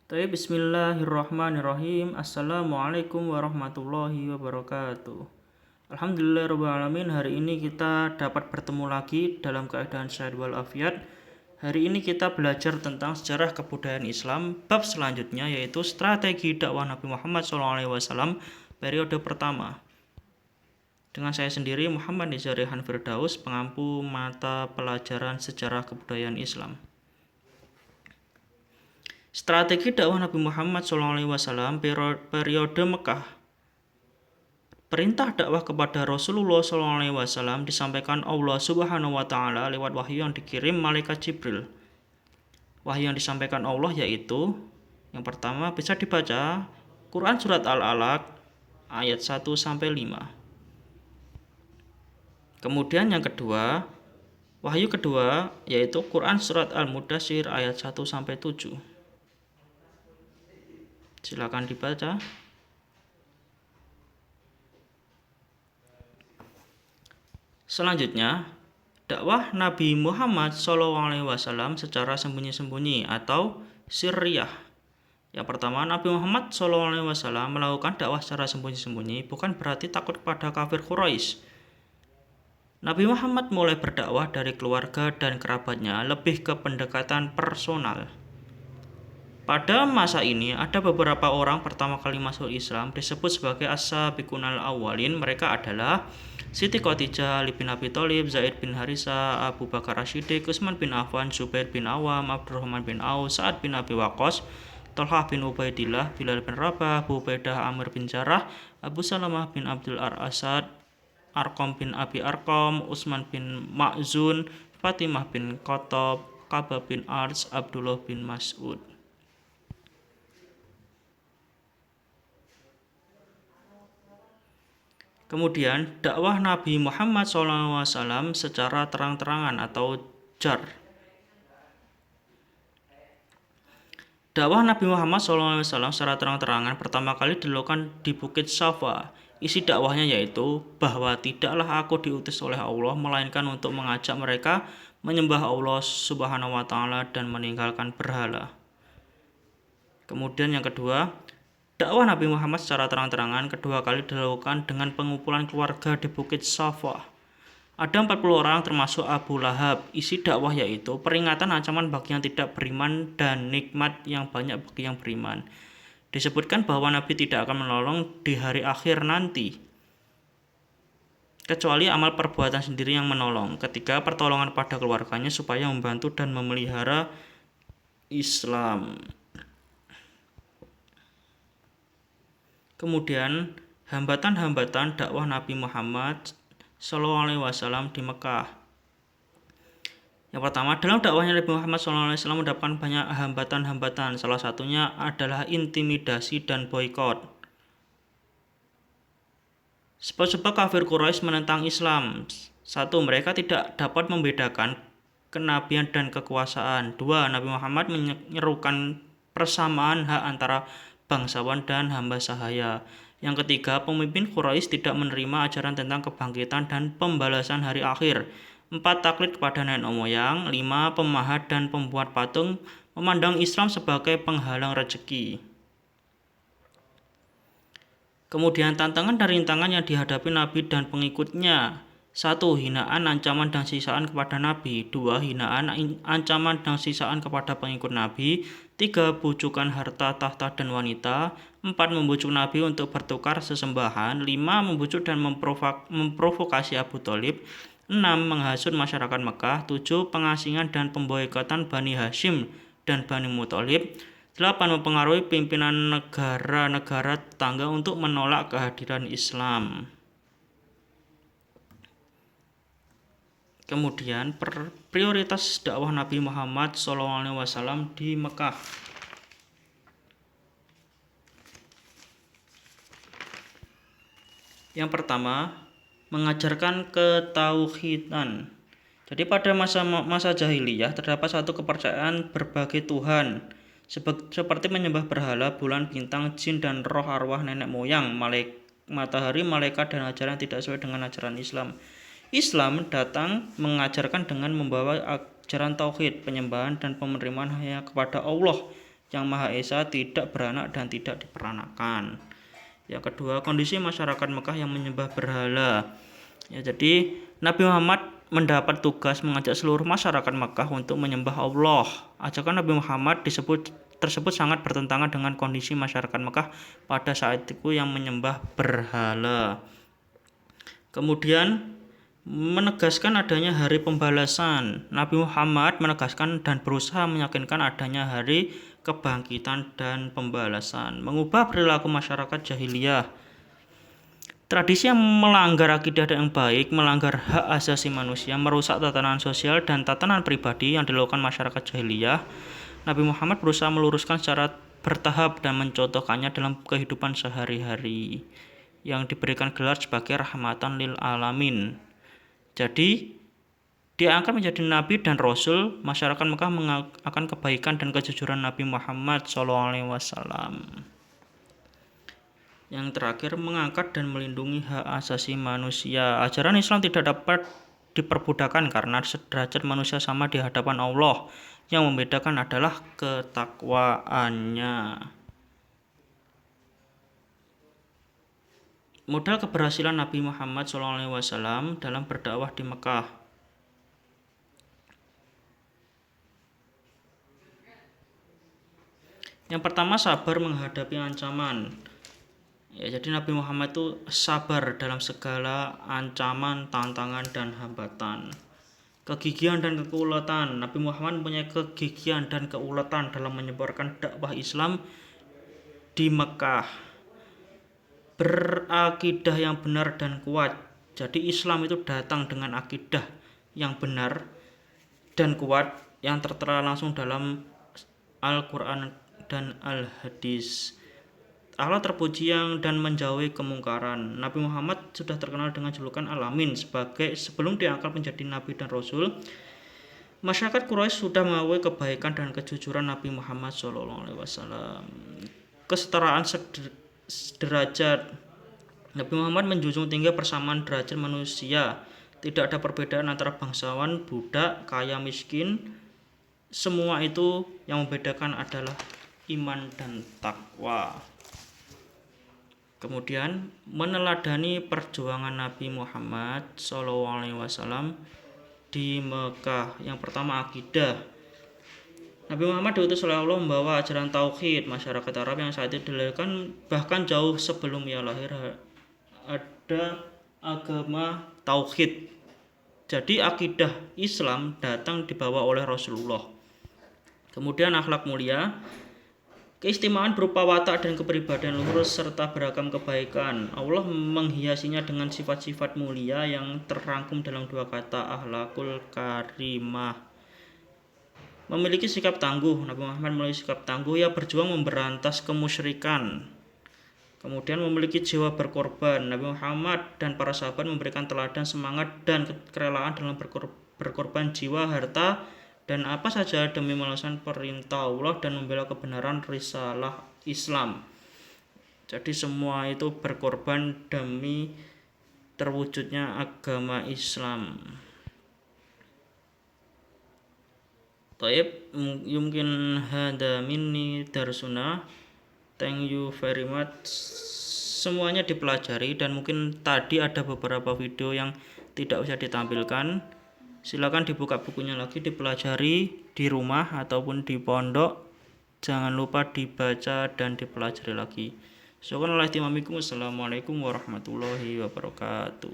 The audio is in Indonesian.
Bismillahirrahmanirrahim. Assalamualaikum warahmatullahi wabarakatuh. Alhamdulillahirrahmanirrahim. Hari ini kita dapat bertemu lagi dalam keadaan sehat walafiat. Hari ini kita belajar tentang sejarah kebudayaan Islam. Bab selanjutnya yaitu strategi dakwah Nabi Muhammad SAW periode pertama. Dengan saya sendiri Muhammad Nizari Han Firdaus, pengampu mata pelajaran sejarah kebudayaan Islam. Strategi dakwah Nabi Muhammad SAW periode Mekah. Perintah dakwah kepada Rasulullah SAW disampaikan Allah Subhanahu wa Ta'ala lewat wahyu yang dikirim malaikat Jibril. Wahyu yang disampaikan Allah yaitu yang pertama bisa dibaca Quran Surat Al-Alaq ayat 1-5. Kemudian yang kedua, wahyu kedua yaitu Quran Surat Al-Mudaththir ayat 1-7. Silakan dibaca. Selanjutnya, dakwah Nabi Muhammad SAW secara sembunyi-sembunyi atau sirriyah. Yang pertama, Nabi Muhammad SAW melakukan dakwah secara sembunyi-sembunyi bukan berarti takut kepada kafir Quraisy. Nabi Muhammad mulai berdakwah dari keluarga dan kerabatnya, lebih ke pendekatan personal. Pada masa ini ada beberapa orang pertama kali masuk Islam disebut sebagai as-sabiqunal awwalin. Mereka adalah Siti Khadijah, Ali bin Abi Thalib, Zaid bin Haritsah, Abu Bakar As-Siddiq, Utsman bin Affan, Zubair bin Awam, Abdurrahman bin Auf, Sa'ad bin Abi Waqqas, Thalhah bin Ubaidillah, Bilal bin Rabah, Abu Ubaidah Amir bin Jarrah, Abu Salamah bin Abdul Asad, Arqam bin Abi Arqam, Utsman bin Ma'zun, Fatimah bin Khattab, Kabab bin Arz, Abdullah bin Mas'ud. Kemudian dakwah Nabi Muhammad SAW secara terang-terangan atau jar. Dakwah Nabi Muhammad SAW secara terang-terangan pertama kali dilakukan di Bukit Safa. Isi dakwahnya yaitu bahwa tidaklah aku diutus oleh Allah melainkan untuk mengajak mereka menyembah Allah Subhanahu wa Ta'ala dan meninggalkan berhala. Kemudian yang kedua, dakwah Nabi Muhammad secara terang-terangan kedua kali dilakukan dengan pengumpulan keluarga di Bukit Safa. Ada 40 orang termasuk Abu Lahab. Isi dakwah yaitu peringatan ancaman bagi yang tidak beriman dan nikmat yang banyak bagi yang beriman. Disebutkan bahwa Nabi tidak akan menolong di hari akhir nanti, kecuali amal perbuatan sendiri yang menolong. Ketiga, pertolongan pada keluarganya supaya membantu dan memelihara Islam. Kemudian hambatan-hambatan dakwah Nabi Muhammad SAW di Mekah. Yang pertama, dalam dakwahnya Nabi Muhammad SAW mendapatkan banyak hambatan-hambatan. Salah satunya adalah intimidasi dan boikot. Sebab-sebab kafir Quraisy menentang Islam. 1. Mereka tidak dapat membedakan kenabian dan kekuasaan. 2. Nabi Muhammad menyerukan persamaan hak antara bangsawan dan hamba sahaya. Yang ketiga, pemimpin Quraisy tidak menerima ajaran tentang kebangkitan dan pembalasan hari akhir. 4. Taklid kepada nenek moyang. 5. Pemahat dan pembuat patung memandang Islam sebagai penghalang rezeki. Kemudian tantangan dan rintangan yang dihadapi Nabi dan pengikutnya. 1. Hinaan, ancaman, dan sisaan kepada Nabi. 2. Hinaan, ancaman, dan sisaan kepada pengikut Nabi. 3. Bujukan harta, tahta, dan wanita. 4. Membujuk Nabi untuk bertukar sesembahan. 5. Membujuk dan memprovokasi Abu Thalib. 6. Menghasut masyarakat Mekah. 7. Pengasingan dan pemboikotan Bani Hashim dan Bani Muthalib. 8. Mempengaruhi pimpinan negara-negara tetangga untuk menolak kehadiran Islam. Kemudian prioritas dakwah Nabi Muhammad SAW di Mekah. Yang pertama, mengajarkan ketauhidan. Jadi pada masa jahiliyah terdapat satu kepercayaan berbagai Tuhan, seperti menyembah berhala, bulan, bintang, jin, dan roh arwah nenek moyang, matahari, malaikat, dan ajaran tidak sesuai dengan ajaran Islam. Islam datang mengajarkan dengan membawa ajaran tauhid, penyembahan dan penerimaan hanya kepada Allah Yang Maha Esa tidak beranak dan tidak diperanakan. Yang kedua, kondisi masyarakat Mekah yang menyembah berhala. Ya, jadi Nabi Muhammad mendapat tugas mengajak seluruh masyarakat Mekah untuk menyembah Allah. Ajakan Nabi Muhammad tersebut sangat bertentangan dengan kondisi masyarakat Mekah pada saat itu yang menyembah berhala. Kemudian menegaskan adanya hari pembalasan. Nabi Muhammad menegaskan dan berusaha meyakinkan adanya hari kebangkitan dan pembalasan, mengubah perilaku masyarakat jahiliyah. Tradisi yang melanggar akidah yang baik, melanggar hak asasi manusia, merusak tatanan sosial dan tatanan pribadi yang dilakukan masyarakat jahiliyah. Nabi Muhammad berusaha meluruskan secara bertahap dan mencontohkannya dalam kehidupan sehari-hari yang diberikan gelar sebagai rahmatan lil alamin. Jadi dia akan menjadi nabi dan rasul. Masyarakat Mekah akan kebaikan dan kejujuran Nabi Muhammad SAW. Yang terakhir, mengangkat dan melindungi hak asasi manusia. Ajaran Islam tidak dapat diperbudakan karena sederajat manusia sama di hadapan Allah. Yang membedakan adalah ketakwaannya. Modal keberhasilan Nabi Muhammad SAW dalam berdakwah di Mekah. Yang pertama, sabar menghadapi ancaman. Ya, jadi Nabi Muhammad itu sabar dalam segala ancaman, tantangan, dan hambatan. Kegigihan dan keuletan. Nabi Muhammad mempunyai kegigihan dan keuletan dalam menyebarkan dakwah Islam di Mekah. Berakidah yang benar dan kuat. Jadi Islam itu datang dengan akidah yang benar dan kuat yang tertera langsung dalam Al-Quran dan Al-Hadis. Allah terpuji yang dan menjauhi kemungkaran. Nabi Muhammad sudah terkenal dengan julukan Al-Amin sebagai sebelum diangkat menjadi nabi dan rasul. Masyarakat Quraisy sudah mengakui kebaikan dan kejujuran Nabi Muhammad SAW. Kesetaraan sederajat. Nabi Muhammad menjunjung tinggi persamaan derajat manusia. Tidak ada perbedaan antara bangsawan, budak, kaya, miskin. Semua itu yang membedakan adalah iman dan takwa. Kemudian meneladani perjuangan Nabi Muhammad SAW di Mekah. Yang pertama, akidah. Nabi Muhammad diutus oleh Allah membawa ajaran tauhid. Masyarakat Arab yang saat itu dilahirkan bahkan jauh sebelum ia lahir ada agama tauhid. Jadi akidah Islam datang dibawa oleh Rasulullah. Kemudian akhlak mulia. Keistimewaan berupa watak dan kepribadian luhur serta beragam kebaikan. Allah menghiasinya dengan sifat-sifat mulia yang terangkum dalam dua kata, akhlakul karimah. Memiliki sikap tangguh. Nabi Muhammad memiliki sikap tangguh, ia berjuang memberantas kemusyrikan. Kemudian memiliki jiwa berkorban. Nabi Muhammad dan para sahabat memberikan teladan semangat dan kerelaan dalam berkorban jiwa, harta, dan apa saja demi melaksanakan perintah Allah dan membela kebenaran risalah Islam. Jadi semua itu berkorban demi terwujudnya agama Islam. Taib, mungkin hada minni darsuna. Thank you very much. Semuanya dipelajari dan mungkin tadi ada beberapa video yang tidak bisa ditampilkan. Silakan dibuka bukunya lagi, dipelajari di rumah ataupun di pondok. Jangan lupa dibaca dan dipelajari lagi. Assalamualaikum warahmatullahi wabarakatuh.